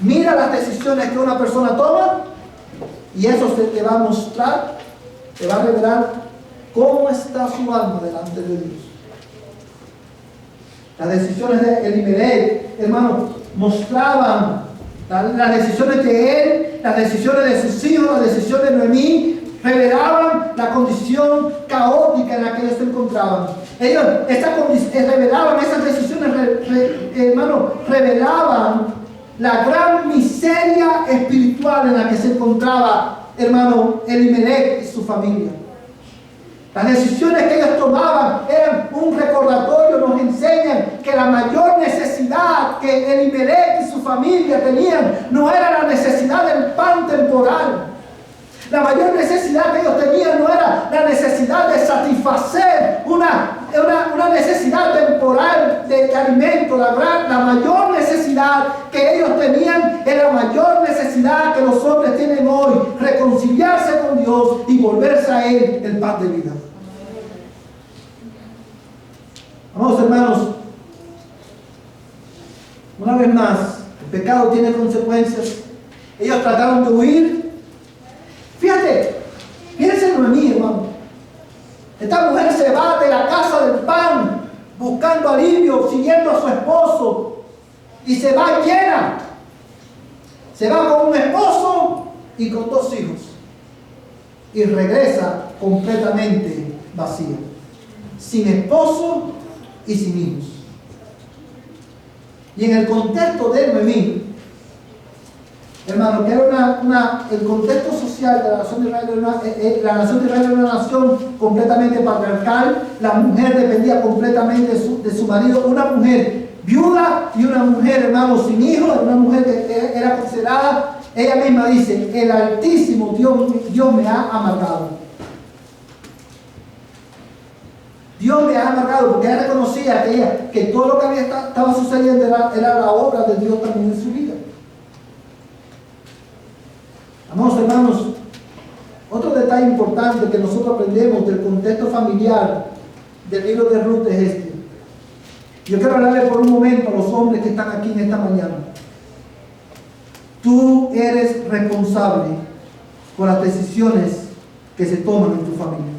Mira las decisiones que una persona toma y eso te va a mostrar, te va a revelar cómo está su alma delante de Dios. Las decisiones de Elimelech, hermano, mostraban las decisiones de él, las decisiones de sus hijos, las decisiones de Noemí, revelaban la condición caótica en la que ellos se encontraban. Ellos revelaban esas decisiones, hermano, revelaban la gran miseria espiritual en la que se encontraba, hermano, Elimelech y su familia. Las decisiones que ellos tomaban eran un recordatorio, nos enseñan que la mayor necesidad que Elimelech y su familia tenían no era la necesidad del pan temporal. La mayor necesidad que ellos tenían no era la necesidad de satisfacer una necesidad temporal de alimento. La mayor necesidad que ellos tenían era la mayor necesidad que los hombres tienen hoy: reconciliarse con Dios y volverse a Él el pan de vida. Amados hermanos, una vez más, el pecado tiene consecuencias. Ellos trataron de huir. Fíjate, fíjense en Noemí, hermano. Esta mujer se va de la casa del pan buscando alivio, siguiendo a su esposo, y se va llena. Se va con un esposo y con 2 hijos y regresa completamente vacía, sin esposo y sin hijos. Y en el contexto de Noemí, hermano, que era el contexto social de la nación de Israel, la nación de Israel era una nación completamente patriarcal. La mujer dependía completamente de su marido. Una mujer viuda y una mujer, hermano, sin hijos, una mujer que era considerada, ella misma dice: el Altísimo Dios me ha amargado. Dios me ha amargado, porque ella reconocía que todo lo que estaba sucediendo era la obra de Dios también en su vida. Amados hermanos, otro detalle importante que nosotros aprendemos del contexto familiar del libro de Ruth es este. Yo quiero hablarle por un momento a los hombres que están aquí en esta mañana. Tú eres responsable por las decisiones que se toman en tu familia.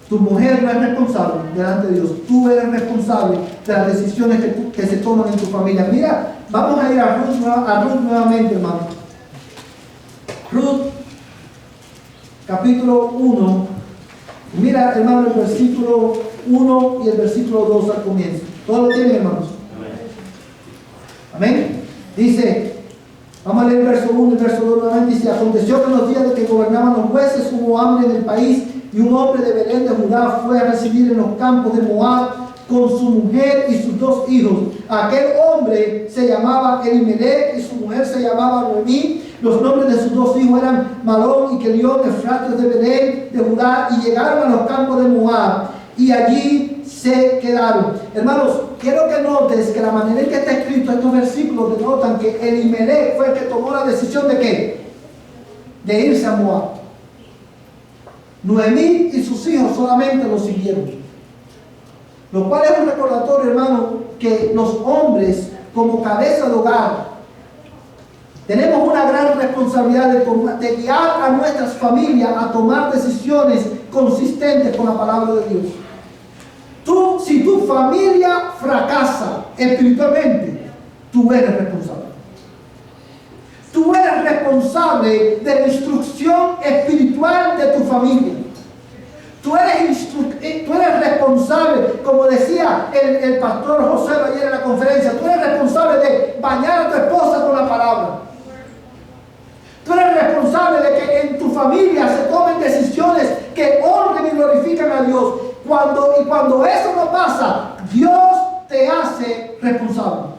Tu mujer no es responsable delante de Dios. Tú eres responsable de las decisiones que se toman en tu familia. Mira, vamos a ir a Ruth nuevamente, hermano. Ruth, capítulo 1. Mira, hermano, el versículo 1 y el versículo 2 al comienzo. ¿Todos lo tienen, hermanos? Amén. Dice, vamos a leer el verso 1 y el verso 2 nuevamente. Dice: aconteció que en los días de que gobernaban los jueces hubo hambre en el país, y un hombre de Belén de Judá fue a residir en los campos de Moab con su mujer y sus 2 hijos. Aquel hombre se llamaba Elimelech y su mujer se llamaba Noemí. Los nombres de sus 2 hijos eran Malón y Kelión, efratios de Belén de Judá, y llegaron a los campos de Moab y allí se quedaron. Hermanos, quiero que notes que la manera en que está escrito estos versículos denotan que Elimelech fue el que tomó la decisión de ¿qué? De irse a Moab. Noemí y sus hijos solamente lo siguieron. Lo cual es un recordatorio, hermano, que los hombres, como cabeza de hogar, tenemos una gran responsabilidad de guiar a nuestras familias a tomar decisiones consistentes con la palabra de Dios. Si tu familia fracasa espiritualmente, tú eres responsable. Tú eres responsable de la instrucción espiritual de tu familia. Tú eres responsable, como decía el pastor José ayer en la conferencia, tú eres responsable de bañar a tu esposa con la palabra. Tú eres responsable de que en tu familia se tomen decisiones que honren y glorifican a Dios. Cuando eso no pasa, Dios te hace responsable.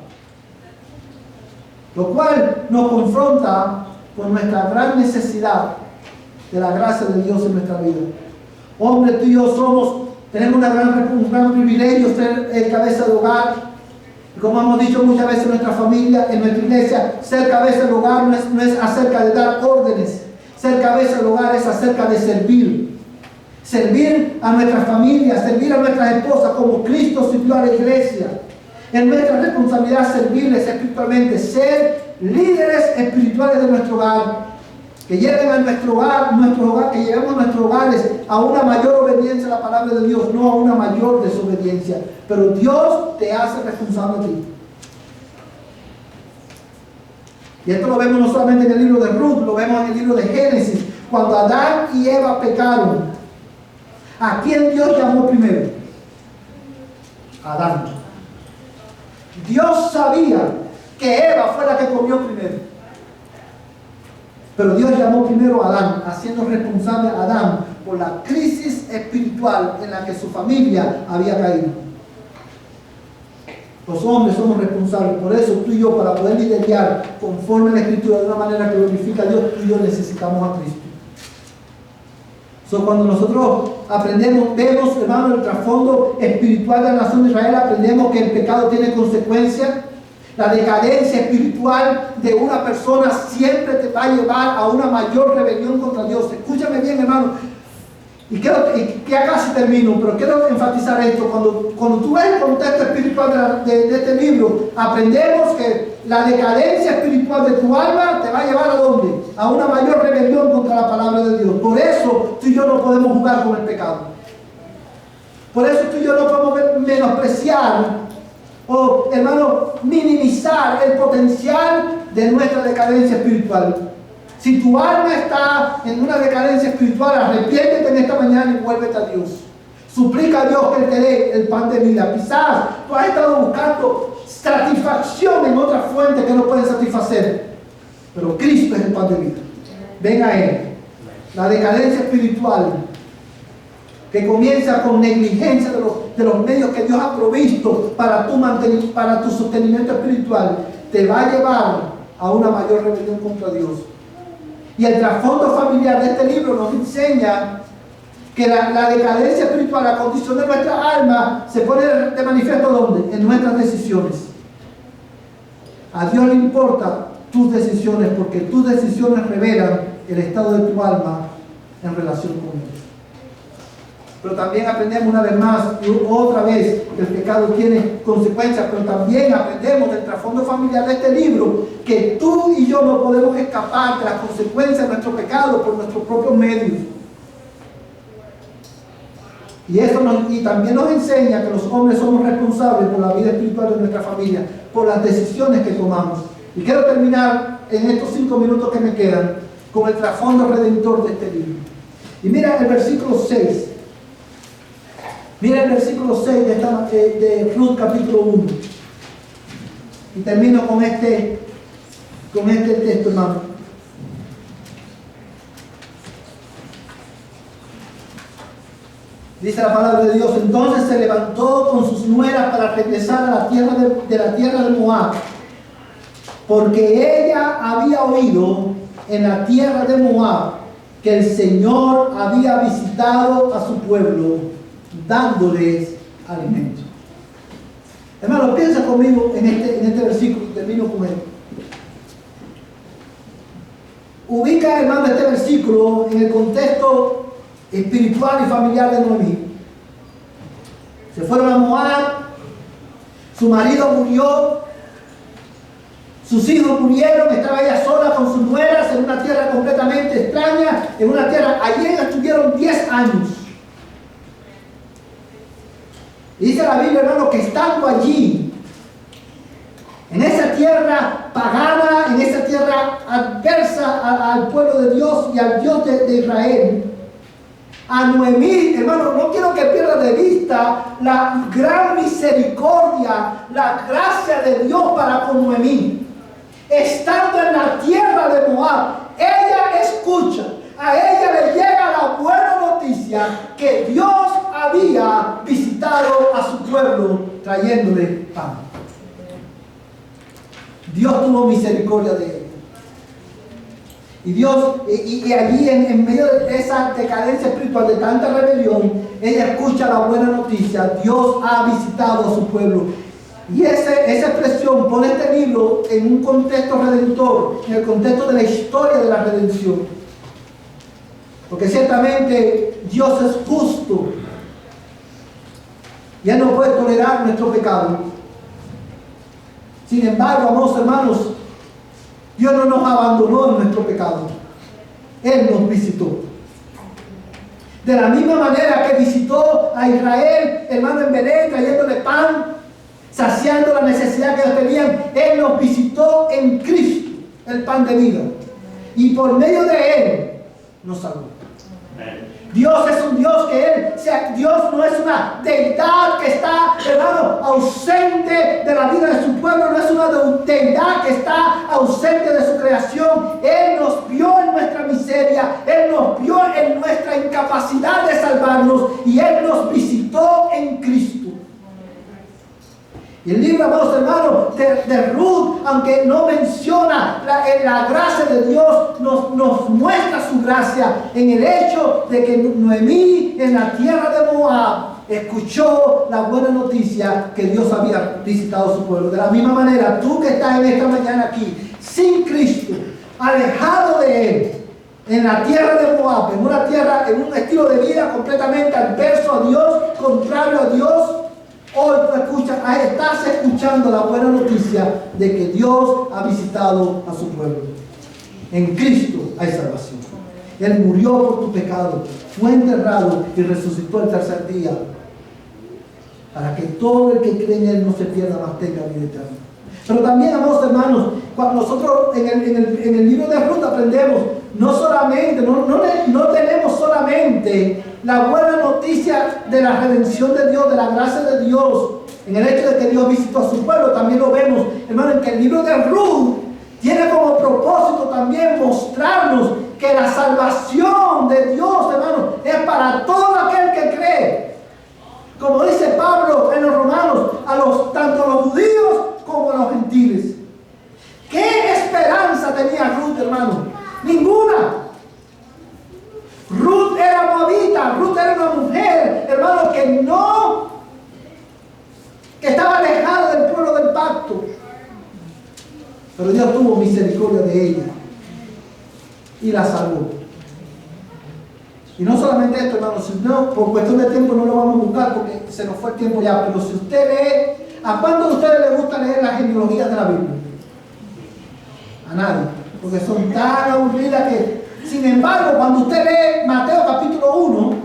Lo cual nos confronta con nuestra gran necesidad de la gracia de Dios en nuestra vida. Hombre, tú y yo tenemos un gran privilegio ser el cabeza de hogar. Y como hemos dicho muchas veces en nuestra familia, en nuestra iglesia, ser cabeza de hogar no es acerca de dar órdenes. Ser cabeza de hogar es acerca de servir. Servir a nuestra familia, servir a nuestras esposas como Cristo sirvió a la iglesia. Es nuestra responsabilidad servirles espiritualmente, ser líderes espirituales de nuestro hogar, que lleven a nuestro hogar, que llevemos nuestros hogares a una mayor obediencia a la palabra de Dios, no a una mayor desobediencia. Pero Dios te hace responsable a ti. Y esto lo vemos no solamente en el libro de Ruth, lo vemos en el libro de Génesis, cuando Adán y Eva pecaron. ¿A quién Dios llamó primero? Adán. Dios sabía que Eva fue la que comió primero. Pero Dios llamó primero a Adán, haciendo responsable a Adán por la crisis espiritual en la que su familia había caído. Los hombres somos responsables. Por eso tú y yo, para poder liderar conforme a la Escritura de una manera que glorifica a Dios, tú y yo necesitamos a Cristo. Cuando nosotros aprendemos, vemos, hermano, el trasfondo espiritual de la nación de Israel, aprendemos que el pecado tiene consecuencias. La decadencia espiritual de una persona siempre te va a llevar a una mayor rebelión contra Dios. Escúchame bien, hermano. Y que acá sí termino, pero quiero enfatizar esto. Cuando tú ves el contexto espiritual de este libro, aprendemos que la decadencia espiritual de tu alma te va a llevar ¿a dónde? A una mayor rebelión contra la palabra de Dios. Por eso tú y yo no podemos jugar con el pecado. Por eso tú y yo no podemos menospreciar o, hermano, minimizar el potencial de nuestra decadencia espiritual. Si tu alma está en una decadencia espiritual, arrepiéntete en esta mañana y vuélvete a Dios. Suplica a Dios que Él te dé el pan de vida. Quizás tú has estado buscando satisfacción en otra fuente que no pueden satisfacer. Pero Cristo es el pan de vida. Ven a Él. La decadencia espiritual que comienza con negligencia de los medios que Dios ha provisto para tu sostenimiento espiritual, te va a llevar a una mayor rebelión contra Dios. Y el trasfondo familiar de este libro nos enseña que la decadencia espiritual, la condición de nuestra alma, se pone de manifiesto ¿dónde? En nuestras decisiones. A Dios le importan tus decisiones, porque tus decisiones revelan el estado de tu alma en relación con Dios. Pero también aprendemos una vez más y otra vez que el pecado tiene consecuencias, pero también aprendemos del trasfondo familiar de este libro que tú y yo no podemos escapar de las consecuencias de nuestro pecado por nuestros propios medios. Y también nos enseña que los hombres somos responsables por la vida espiritual de nuestra familia, por las decisiones que tomamos. Y quiero terminar en estos 5 minutos que me quedan con el trasfondo redentor de este libro. Y mira el versículo 6. Mira el versículo 6 de Ruth capítulo 1. Y termino con este texto, hermano. Dice la palabra de Dios: entonces se levantó con sus nueras para regresar a la tierra de Moab, porque ella había oído en la tierra de Moab que el Señor había visitado a su pueblo, dándoles alimento. Hermano, piensa conmigo en este versículo y termino con él. Ubica, hermano, este versículo en el contexto espiritual y familiar de Noemí. Se fueron a Moab, su marido murió, sus hijos murieron, estaba ella sola con sus nueras en una tierra completamente extraña, en una tierra, allí estuvieron 10 años. Y dice la Biblia, hermano, que estando allí, tierra pagana, en esa tierra adversa al pueblo de Dios y al Dios de Israel. A Noemí, hermano, no quiero que pierda de vista la gran misericordia, la gracia de Dios para con Noemí. Estando en la tierra de Moab, ella escucha, a ella le llega la buena noticia que Dios había visitado a su pueblo trayéndole pan. Dios tuvo misericordia de ella. Y Dios, y allí en medio de esa decadencia espiritual, de tanta rebelión, ella escucha la buena noticia. Dios ha visitado a su pueblo. Y esa expresión pone este libro en un contexto redentor, en el contexto de la historia de la redención. Porque ciertamente Dios es justo. Y Él no puede tolerar nuestro pecado. Sin embargo, amados hermanos, Dios no nos abandonó en nuestro pecado. Él nos visitó. De la misma manera que visitó a Israel, hermano, en Belén, trayéndole pan, saciando la necesidad que ellos tenían, Él nos visitó en Cristo, el pan de vida. Y por medio de Él nos salvó. Dios es un Dios Dios no es una deidad que está, hermano, ausente de la vida de su pueblo, no es una deidad que está ausente de su creación. Él nos vio en nuestra miseria, Él nos vio en nuestra incapacidad de salvarnos y Él nos visitó en Cristo. Y el libro, amados hermanos, de Ruth, aunque no menciona la gracia de Dios, nos muestra su gracia en el hecho de que Noemí, en la tierra de Moab, escuchó la buena noticia que Dios había visitado a su pueblo. De la misma manera, tú que estás en esta mañana aquí, sin Cristo, alejado de Él, en la tierra de Moab, en una tierra, en un estilo de vida completamente adverso a Dios, contrario a Dios, hoy tú estás escuchando la buena noticia de que Dios ha visitado a su pueblo. En Cristo hay salvación. Él murió por tu pecado, fue enterrado y resucitó el tercer día, para que todo el que cree en Él no se pierda, mas tenga vida eterna. Pero también, amados hermanos, cuando nosotros en el libro de Ruth aprendemos, no tenemos solamente la buena noticia de la redención de Dios, de la gracia de Dios, en el hecho de que Dios visitó a su pueblo. También lo vemos, hermano, en que el libro de Ruth tiene como propósito también mostrarnos que la salvación de Dios, hermano, es para todo aquel que cree. Como dice Pablo en los Romanos, tanto a los judíos como a los gentiles. ¿Qué esperanza tenía Ruth, hermano? Ninguna. Ruth era moabita, Ruth era una mujer, hermano, que estaba alejada del pueblo del pacto. Pero Dios tuvo misericordia de ella y la salvó. Y no solamente esto, hermano, sino por cuestión de tiempo no lo vamos a buscar porque se nos fue el tiempo ya. Pero si usted lee, ¿a cuántos de ustedes les gusta leer las genealogías de la Biblia? A nadie, porque son tan aburridas que... Sin embargo, cuando usted lee Mateo capítulo 1,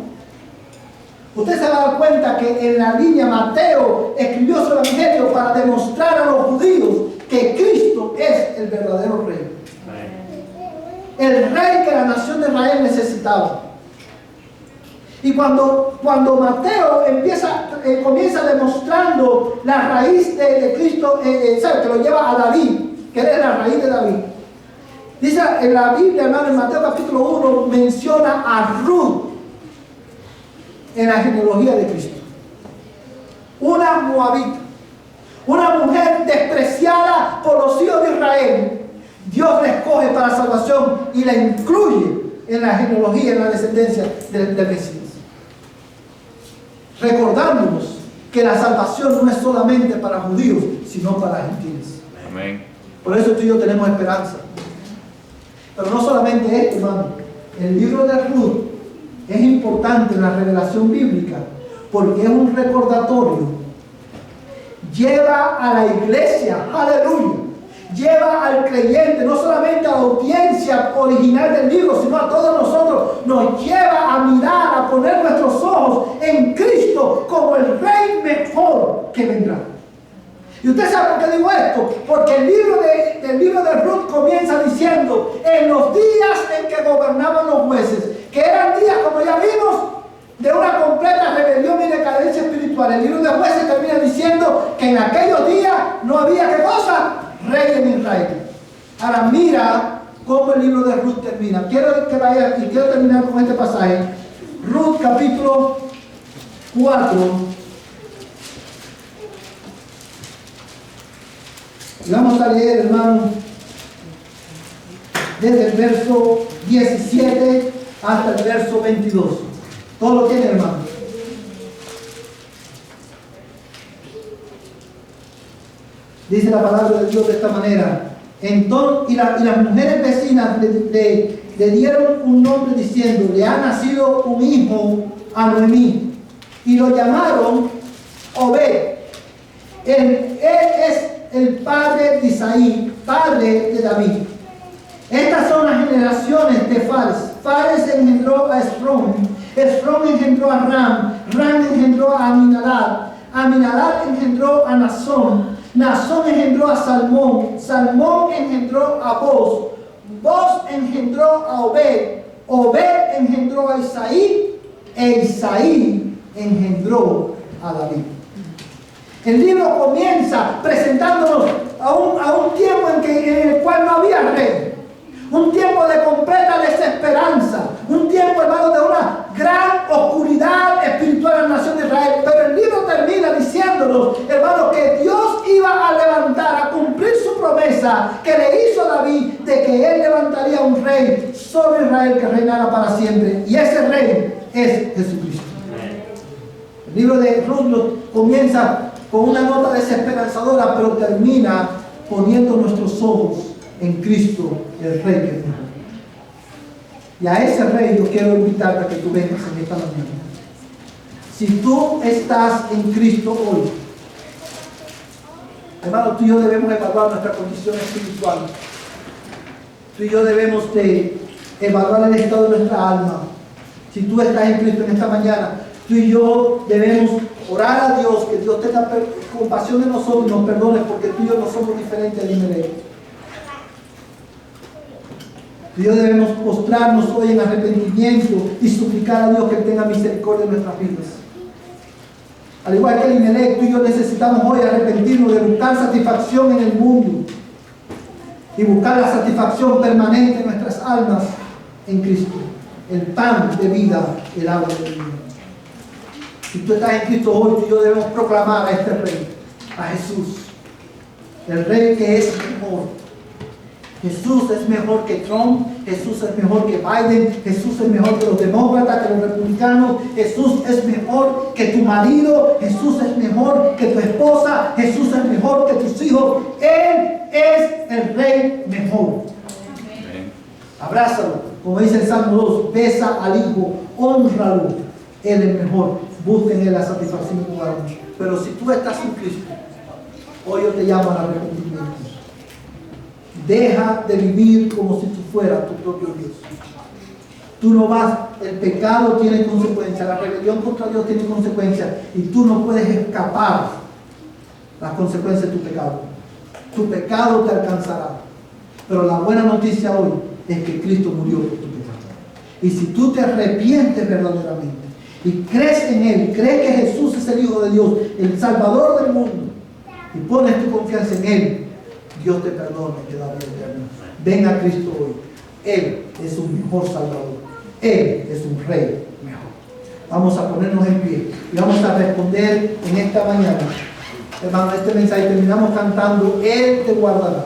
usted se va a dar cuenta que en la línea Mateo escribió su evangelio para demostrar a los judíos que Cristo es el verdadero rey. El rey que la nación de Israel necesitaba. Y cuando Mateo comienza demostrando la raíz de Cristo, ¿sabe? Que lo lleva a David, que es la raíz de David. Dice en la Biblia, hermano, en Mateo capítulo 1, menciona a Ruth en la genealogía de Cristo. Una moabita, una mujer despreciada por los hijos de Israel. Dios la escoge para salvación y la incluye en la genealogía, en la descendencia del Mesías. Recordándonos que la salvación no es solamente para judíos, sino para gentiles. Amén. Por eso tú y yo tenemos esperanza. Pero no solamente esto, hermano. El libro de Ruth es importante en la revelación bíblica porque es un recordatorio. Lleva a la iglesia, aleluya, lleva al creyente, no solamente a la audiencia original del libro, sino a todos nosotros, nos lleva a mirar, a poner nuestros ojos en Cristo como el Rey mejor que vendrá. Y usted sabe por qué digo esto, porque el libro de Ruth comienza diciendo, en los días en que gobernaban los jueces, que eran días, como ya vimos, de una completa rebelión y decadencia espiritual. El libro de Jueces termina diciendo que en aquellos días no había, ¿qué cosa? Rey en Israel. Ahora mira cómo el libro de Ruth termina. Quiero que vaya y quiero terminar con este pasaje. Ruth capítulo 4. Y vamos a leer, hermano, desde el verso 17 hasta el verso 22. Todo lo tiene, hermano. Dice la palabra de Dios de esta manera. Entonces, y las mujeres vecinas le dieron un nombre diciendo, le ha nacido un hijo a Noemí. Y lo llamaron Obed. Él es el padre de Isaí, padre de David. Estas son las generaciones de Fares. Fares engendró a Esrom. Esrom engendró a Ram. Ram engendró a Aminadab. Aminadab engendró a Nazón. Nazón engendró a Salmón. Salmón engendró a Boz. Boz engendró a Obed. Obed engendró a Isaí. E Isaí engendró a David. El libro comienza presentándonos a un tiempo en el cual no había rey. Un tiempo de completa desesperanza. Un tiempo, hermano, de una gran oscuridad espiritual en la nación de Israel. Pero el libro termina diciéndonos, hermano, que Dios iba a levantar, a cumplir su promesa que le hizo a David de que él levantaría un rey sobre Israel que reinara para siempre. Y ese rey es Jesucristo. El libro de Ruth comienza con una nota desesperanzadora, pero termina poniendo nuestros ojos en Cristo, el Rey que es mejor. Y a ese Rey yo quiero invitarte a que tú vengas en esta mañana. Si tú estás en Cristo hoy, hermano, tú y yo debemos evaluar nuestra condición espiritual. Tú y yo debemos de evaluar el estado de nuestra alma. Si tú estás en Cristo en esta mañana, tú y yo debemos orar a Dios, que Dios tenga compasión de nosotros y nos perdone, porque tú y yo no somos diferentes a Elimelech. Tú y yo debemos postrarnos hoy en arrepentimiento y suplicar a Dios que tenga misericordia en nuestras vidas. Al igual que Elimelech, tú y yo necesitamos hoy arrepentirnos de buscar satisfacción en el mundo y buscar la satisfacción permanente en nuestras almas en Cristo, el pan de vida, el agua de vida. Si tú estás en Cristo hoy, tú y yo debemos proclamar a este Rey, a Jesús, el Rey que es mejor. Jesús es mejor que Trump, Jesús es mejor que Biden, Jesús es mejor que los demócratas, que los republicanos, Jesús es mejor que tu marido, Jesús es mejor que tu esposa, Jesús es mejor que tus hijos. Él es el Rey mejor. Abrázalo, como dice el Salmo 2, besa al Hijo, hónralo, Él es mejor. Busquen en la satisfacción de tu alma. Pero si tú estás en Cristo, hoy yo te llamo al arrepentimiento. Deja de vivir como si tú fueras tu propio Dios. Tú no vas, el pecado tiene consecuencias, la rebelión contra Dios tiene consecuencias y tú no puedes escapar las consecuencias de tu pecado. Tu pecado te alcanzará. Pero la buena noticia hoy es que Cristo murió por tu pecado. Y si tú te arrepientes verdaderamente y crees en Él, crees que Jesús es el Hijo de Dios, el Salvador del mundo, y pones tu confianza en Él, Dios te perdona y te da vida eterna. Ven a Cristo hoy. Él es un mejor Salvador. Él es un Rey mejor. Vamos a ponernos en pie y vamos a responder en esta mañana, hermano, este mensaje. Terminamos cantando, Él te guardará.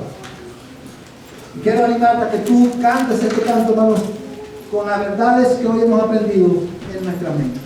Y quiero animarte a que tú cantes este canto, hermano, con las verdades que hoy hemos aprendido en nuestra mente.